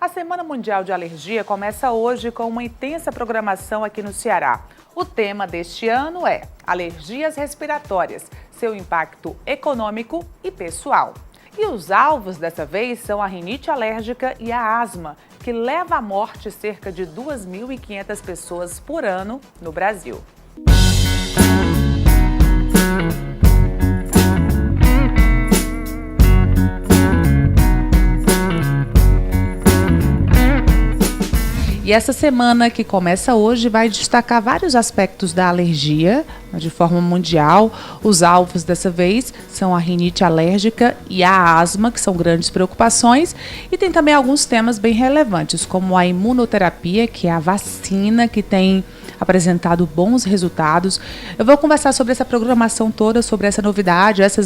A Semana Mundial de Alergia começa hoje com uma intensa programação aqui no Ceará. O tema deste ano é alergias respiratórias, seu impacto econômico e pessoal. E os alvos dessa vez são a rinite alérgica e a asma, que leva à morte cerca de 2.500 pessoas por ano no Brasil. E essa semana que começa hoje vai destacar vários aspectos da alergia de forma mundial. Os alvos dessa vez são a rinite alérgica e a asma, que são grandes preocupações. E tem também alguns temas bem relevantes, como a imunoterapia, que é a vacina que tem apresentado bons resultados. Eu vou conversar sobre essa programação toda, sobre essas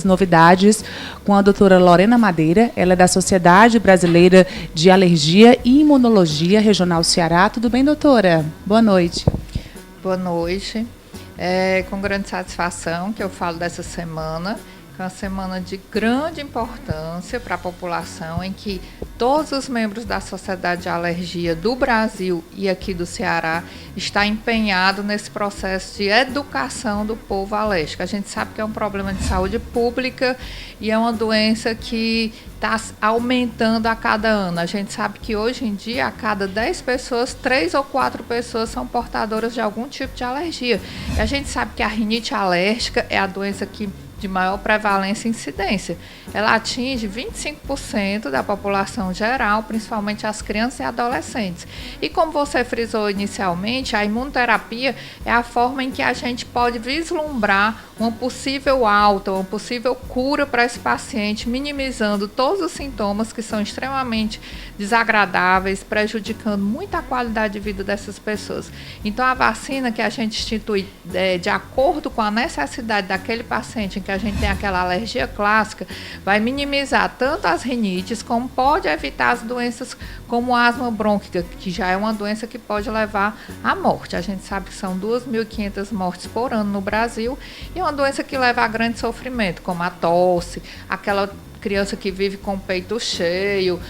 novidades, com a doutora Lorena Madeira. Ela é da Sociedade Brasileira de Alergia e Imunologia Regional Ceará. Tudo bem, doutora? Boa noite. Boa noite. É com grande satisfação que eu falo dessa semana, que é uma semana de grande importância para a população, em que todos os membros da Sociedade de Alergia do Brasil e aqui do Ceará estão empenhados nesse processo de educação do povo alérgico. A gente sabe que é um problema de saúde pública e é uma doença que está aumentando a cada ano. A gente sabe que hoje em dia, a cada 10 pessoas, 3 ou 4 pessoas são portadoras de algum tipo de alergia. E a gente sabe que a rinite alérgica é a doença que de maior prevalência e incidência. Ela atinge 25% da população geral, principalmente as crianças e adolescentes. E como você frisou inicialmente, a imunoterapia é a forma em que a gente pode vislumbrar uma possível alta, uma possível cura para esse paciente, minimizando todos os sintomas que são extremamente desagradáveis, prejudicando muito a qualidade de vida dessas pessoas. Então, a vacina que a gente institui de acordo com a necessidade daquele paciente em que a gente tem aquela alergia clássica, vai minimizar tanto as rinites, como pode evitar as doenças como asma brônquica, que já é uma doença que pode levar à morte. A gente sabe que são 2.500 mortes por ano no Brasil, e é uma doença que leva a grande sofrimento, como a tosse, aquela criança que vive com o peito cheio,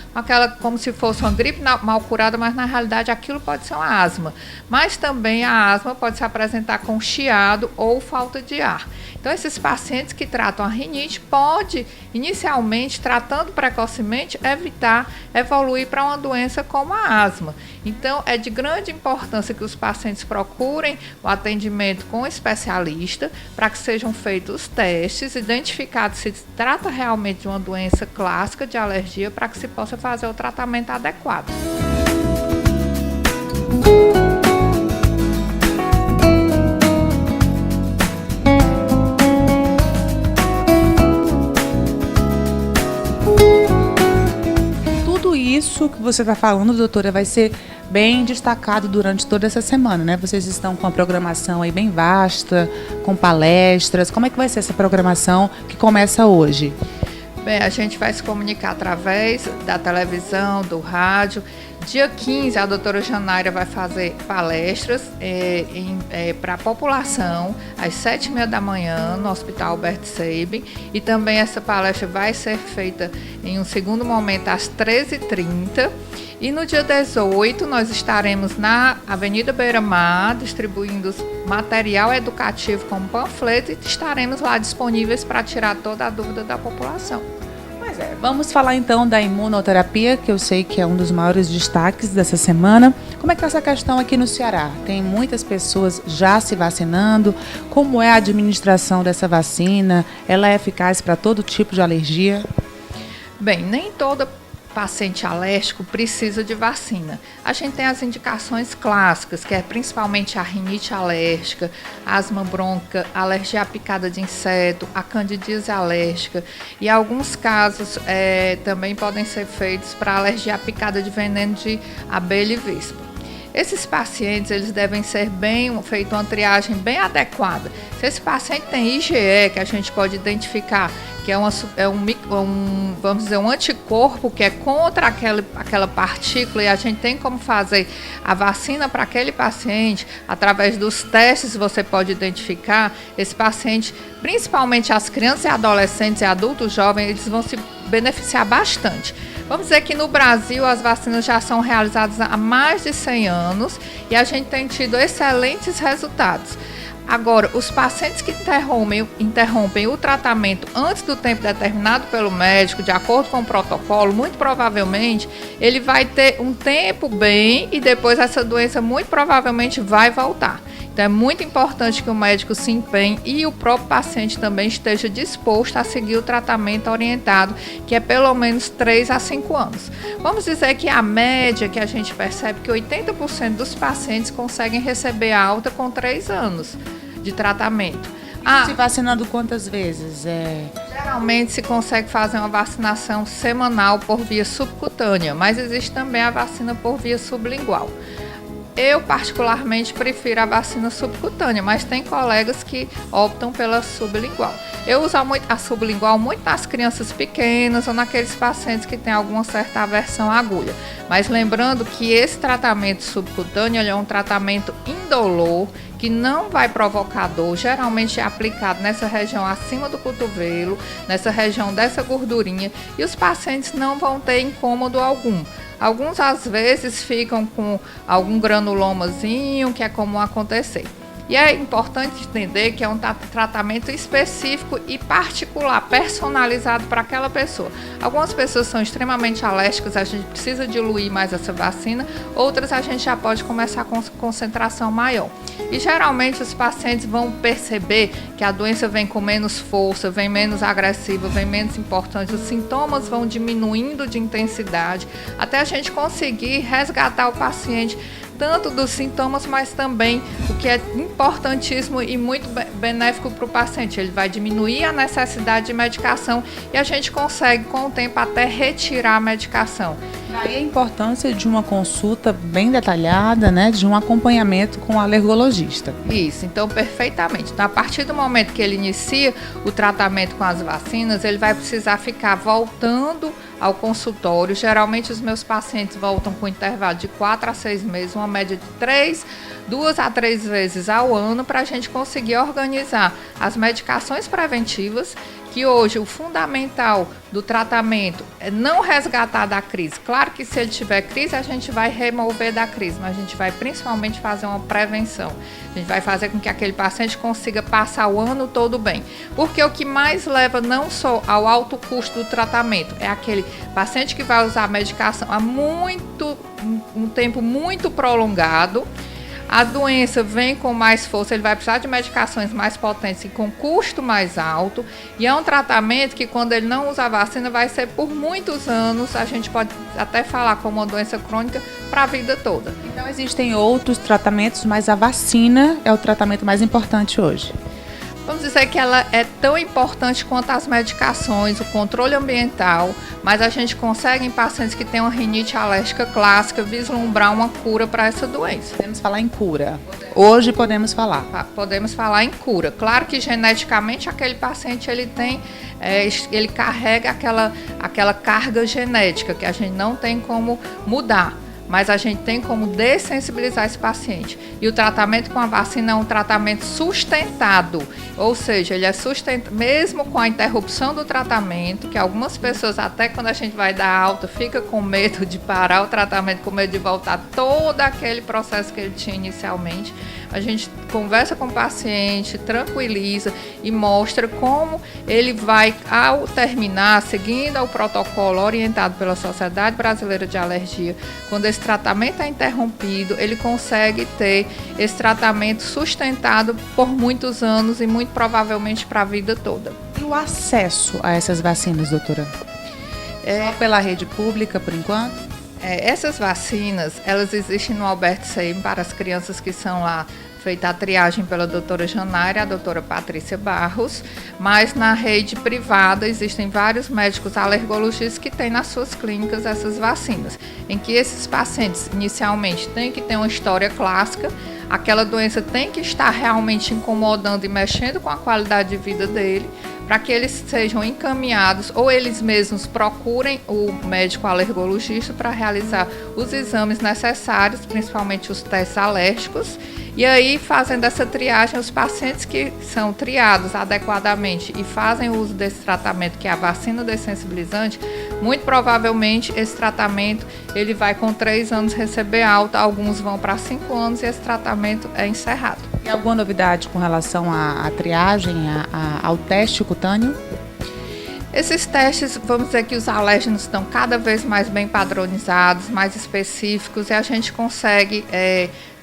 como se fosse uma gripe mal curada, mas na realidade aquilo pode ser uma asma. Mas também a asma pode se apresentar com chiado ou falta de ar. Então, esses pacientes que tratam a rinite pode, inicialmente, tratando precocemente, evitar evoluir para uma doença como a asma. Então, é de grande importância que os pacientes procurem o atendimento com o especialista para que sejam feitos os testes, identificados se trata realmente de uma doença clássica de alergia, para que se possa fazer o tratamento adequado. Isso que você está falando, doutora, vai ser bem destacado durante toda essa semana, né? Vocês estão com uma programação aí bem vasta, com palestras. Como é que vai ser essa programação que começa hoje? Bem, a gente vai se comunicar através da televisão, do rádio. Dia 15, a doutora Janaira vai fazer palestras para a população, às 7h30 da manhã, no Hospital Albert Sabin. E também essa palestra vai ser feita em um segundo momento, às 13h30. E no dia 18, nós estaremos na Avenida Beira-Mar, distribuindo material educativo como panfleto, e estaremos lá disponíveis para tirar toda a dúvida da população. Pois é, vamos falar então da imunoterapia, que eu sei que é um dos maiores destaques dessa semana. Como é que está essa questão aqui no Ceará? Tem muitas pessoas já se vacinando. Como é a administração dessa vacina? Ela é eficaz para todo tipo de alergia? Bem, nem toda paciente alérgico precisa de vacina. A gente tem as indicações clássicas, que é principalmente a rinite alérgica, asma brônquica, alergia à picada de inseto, a candidíase alérgica, e alguns casos também podem ser feitos para alergia à picada de veneno de abelha e vespa. Esses pacientes, eles devem ser feita uma triagem bem adequada. Se esse paciente tem IgE, que a gente pode identificar que é vamos dizer, um anticorpo que é contra aquela partícula, e a gente tem como fazer a vacina para aquele paciente. Através dos testes você pode identificar esse paciente, principalmente as crianças e adolescentes e adultos jovens, eles vão se beneficiar bastante. Vamos dizer que no Brasil as vacinas já são realizadas há mais de 100 anos e a gente tem tido excelentes resultados. Agora, os pacientes que interrompem o tratamento antes do tempo determinado pelo médico, de acordo com o protocolo, muito provavelmente ele vai ter um tempo bem e depois essa doença muito provavelmente vai voltar. Então é muito importante que o médico se empenhe e o próprio paciente também esteja disposto a seguir o tratamento orientado, que é pelo menos 3 a 5 anos. Vamos dizer que a média que a gente percebe que 80% dos pacientes conseguem receber alta com 3 anos de tratamento. Se vacinando quantas vezes? Geralmente se consegue fazer uma vacinação semanal por via subcutânea, mas existe também a vacina por via sublingual. Eu, particularmente, prefiro a vacina subcutânea, mas tem colegas que optam pela sublingual. Eu uso a sublingual muito nas crianças pequenas ou naqueles pacientes que têm alguma certa aversão à agulha. Mas lembrando que esse tratamento subcutâneo é um tratamento indolor, que não vai provocar dor, geralmente é aplicado nessa região acima do cotovelo, nessa região dessa gordurinha, e os pacientes não vão ter incômodo algum. Alguns, às vezes, ficam com algum granulomazinho, que é comum acontecer. E é importante entender que é um tratamento específico e particular, personalizado para aquela pessoa. Algumas pessoas são extremamente alérgicas, a gente precisa diluir mais essa vacina, outras a gente já pode começar com concentração maior. E geralmente os pacientes vão perceber que a doença vem com menos força, vem menos agressiva, vem menos importante, os sintomas vão diminuindo de intensidade, até a gente conseguir resgatar o paciente tanto dos sintomas, mas também o que é importantíssimo e muito benéfico para o paciente. Ele vai diminuir a necessidade de medicação e a gente consegue, com o tempo, até retirar a medicação. Aí a importância de uma consulta bem detalhada, né, de um acompanhamento com o alergologista. Isso, então perfeitamente. Então, a partir do momento que ele inicia o tratamento com as vacinas, ele vai precisar ficar voltando ao consultório. Geralmente os meus pacientes voltam com intervalo de 4 a 6 meses, uma média de 2 a 3 vezes ao ano, para a gente conseguir organizar as medicações preventivas, que hoje o fundamental do tratamento é não resgatar da crise. Claro que se ele tiver crise, a gente vai remover da crise, mas a gente vai principalmente fazer uma prevenção. A gente vai fazer com que aquele paciente consiga passar o ano todo bem. Porque o que mais leva não só ao alto custo do tratamento, é aquele paciente que vai usar a medicação há um tempo muito prolongado. A doença vem com mais força, ele vai precisar de medicações mais potentes e com custo mais alto. E é um tratamento que, quando ele não usa a vacina, vai ser por muitos anos. A gente pode até falar como uma doença crônica para a vida toda. Então existem outros tratamentos, mas a vacina é o tratamento mais importante hoje. Vamos dizer que ela é tão importante quanto as medicações, o controle ambiental, mas a gente consegue, em pacientes que têm uma rinite alérgica clássica, vislumbrar uma cura para essa doença. Podemos falar em cura. Hoje podemos falar. Podemos falar em cura. Claro que geneticamente aquele paciente ele carrega aquela carga genética que a gente não tem como mudar. Mas a gente tem como dessensibilizar esse paciente. E o tratamento com a vacina é um tratamento sustentado, ou seja, ele é sustentado, mesmo com a interrupção do tratamento, que algumas pessoas, até quando a gente vai dar alta, fica com medo de parar o tratamento, com medo de voltar todo aquele processo que ele tinha inicialmente. A gente conversa com o paciente, tranquiliza e mostra como ele vai, ao terminar, seguindo o protocolo orientado pela Sociedade Brasileira de Alergia, quando esse tratamento é interrompido, ele consegue ter esse tratamento sustentado por muitos anos e muito provavelmente para a vida toda. E o acesso a essas vacinas, doutora? Só pela rede pública, por enquanto? Essas vacinas, elas existem no Albert Sabin para as crianças que são lá, feita a triagem pela doutora Janaira e a doutora Patrícia Barros, mas na rede privada existem vários médicos alergologistas que têm nas suas clínicas essas vacinas, em que esses pacientes inicialmente têm que ter uma história clássica, aquela doença tem que estar realmente incomodando e mexendo com a qualidade de vida dele, para que eles sejam encaminhados ou eles mesmos procurem o médico alergologista para realizar os exames necessários, principalmente os testes alérgicos. E aí, fazendo essa triagem, os pacientes que são triados adequadamente e fazem uso desse tratamento, que é a vacina dessensibilizante, muito provavelmente esse tratamento ele vai com 3 anos receber alta, alguns vão para 5 anos e esse tratamento é encerrado. E alguma novidade com relação à triagem, ao teste cutâneo? Esses testes, vamos dizer que os alérgenos estão cada vez mais bem padronizados, mais específicos, e a gente consegue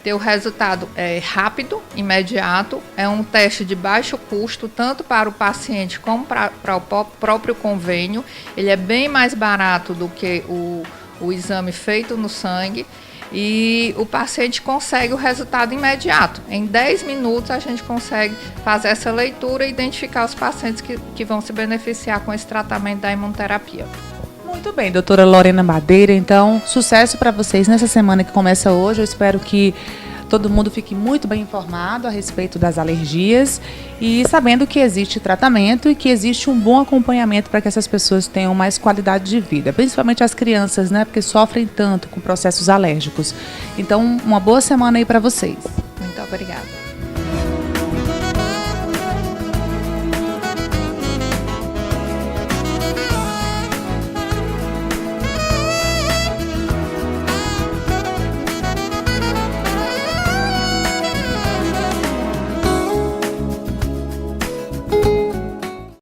ter o resultado rápido, imediato. É um teste de baixo custo, tanto para o paciente como para o próprio convênio. Ele é bem mais barato do que o exame feito no sangue. E o paciente consegue o resultado imediato. Em 10 minutos a gente consegue fazer essa leitura e identificar os pacientes que vão se beneficiar com esse tratamento da imunoterapia. Muito bem, doutora Lorena Madeira, então, sucesso para vocês nessa semana que começa hoje. Eu espero que todo mundo fique muito bem informado a respeito das alergias e sabendo que existe tratamento e que existe um bom acompanhamento para que essas pessoas tenham mais qualidade de vida, principalmente as crianças, né, porque sofrem tanto com processos alérgicos. Então, uma boa semana aí para vocês. Muito obrigada.